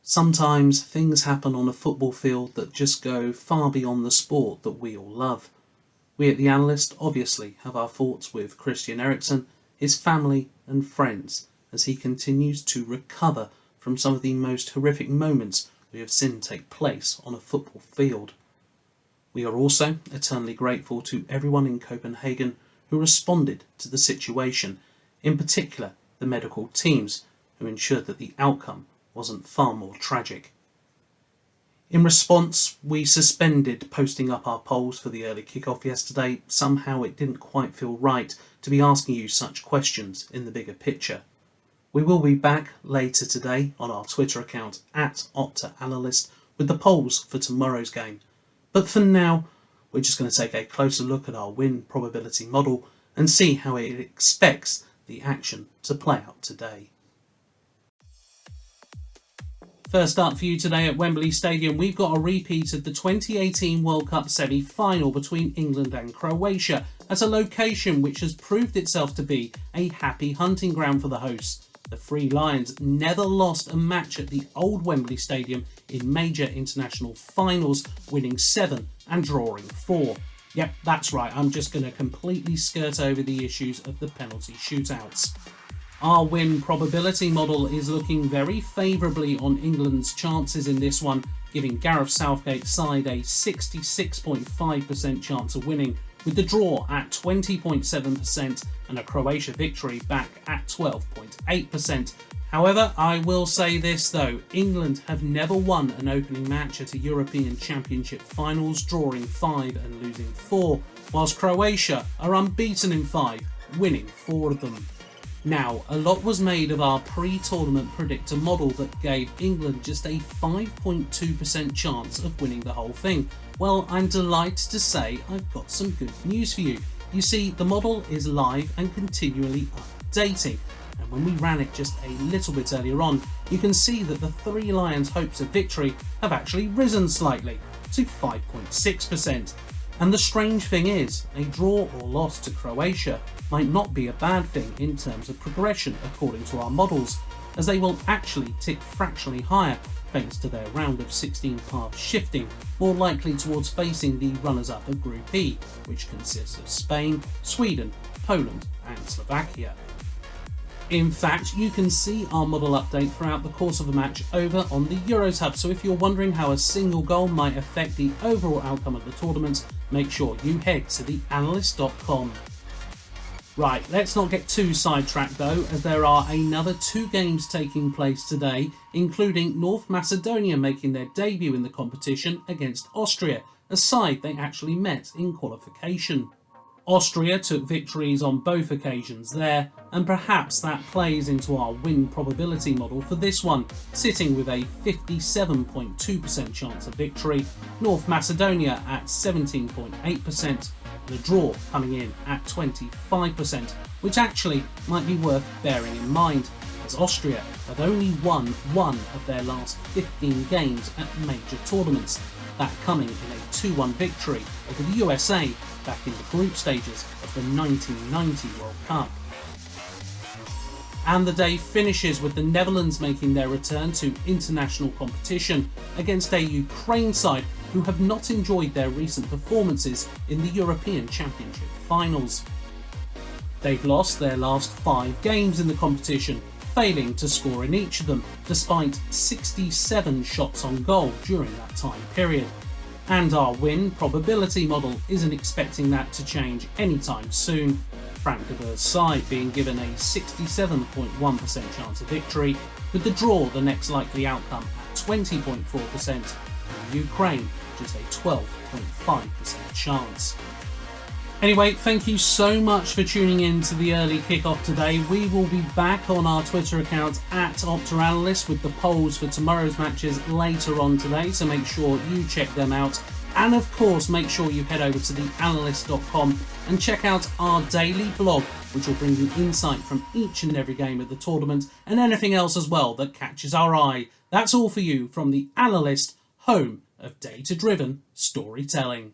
Sometimes things happen on a football field that just go far beyond the sport that we all love. We at The Analyst obviously have our thoughts with Christian Eriksen, his family and friends as he continues to recover from some of the most horrific moments we have seen take place on a football field. We are also eternally grateful to everyone in Copenhagen who responded to the situation, in particular the medical teams who ensured that the outcome wasn't far more tragic. In response, we suspended posting up our polls for the early kickoff yesterday. Somehow it didn't quite feel right to be asking you such questions in the bigger picture. We will be back later today on our Twitter account @OptaAnalyst with the polls for tomorrow's game. But for now, we're just going to take a closer look at our win probability model and see how it expects the action to play out today. First up for you today at Wembley Stadium, we've got a repeat of the 2018 World Cup semi-final between England and Croatia at a location which has proved itself to be a happy hunting ground for the hosts. The Three Lions never lost a match at the old Wembley Stadium in major international finals, winning 7 and drawing 4. Yep, that's right, I'm just going to completely skirt over the issues of the penalty shootouts. Our win probability model is looking very favourably on England's chances in this one, giving Gareth Southgate's side a 66.5% chance of winning, with the draw at 20.7% and a Croatia victory back at 12.8%. However, I will say this though, England have never won an opening match at a European Championship finals, drawing 5 and losing 4, whilst Croatia are unbeaten in 5, winning 4 of them. Now, a lot was made of our pre-tournament predictor model that gave England just a 5.2% chance of winning the whole thing. Well, I'm delighted to say I've got some good news for you. You see, the model is live and continually updating, and when we ran it just a little bit earlier on, you can see that the Three Lions' hopes of victory have actually risen slightly to 5.6%. And the strange thing is, a draw or loss to Croatia might not be a bad thing in terms of progression according to our models, as they will actually tick fractionally higher thanks to their round of 16 path shifting, more likely towards facing the runners-up of Group E, which consists of Spain, Sweden, Poland and Slovakia. In fact, you can see our model update throughout the course of the match over on the Euros Hub, so if you're wondering how a single goal might affect the overall outcome of the tournament, make sure you head to theanalyst.com. Right, let's not get too sidetracked though, as there are another 2 games taking place today, including North Macedonia making their debut in the competition against Austria, a side they actually met in qualification. Austria took victories on both occasions there, and perhaps that plays into our win probability model for this one, sitting with a 57.2% chance of victory, North Macedonia at 17.8%, and a draw coming in at 25%, which actually might be worth bearing in mind, as Austria have only won 1 of their last 15 games at major tournaments, that coming in a 2-1 victory over the USA back in the group stages of the 1990 World Cup. And the day finishes with the Netherlands making their return to international competition against a Ukraine side who have not enjoyed their recent performances in the European Championship finals. They've lost their last 5 games in the competition, failing to score in each of them, despite 67 shots on goal during that time period. And our win probability model isn't expecting that to change anytime soon, Frank de Boer's side being given a 67.1% chance of victory, with the draw the next likely outcome at 20.4%, and Ukraine just a 12.5% chance. Anyway, thank you so much for tuning in to the early kickoff today. We will be back on our Twitter account @OptaAnalyst with the polls for tomorrow's matches later on today, so make sure you check them out. And of course, make sure you head over to theanalyst.com and check out our daily blog, which will bring you insight from each and every game of the tournament and anything else as well that catches our eye. That's all for you from The Analyst, home of data-driven storytelling.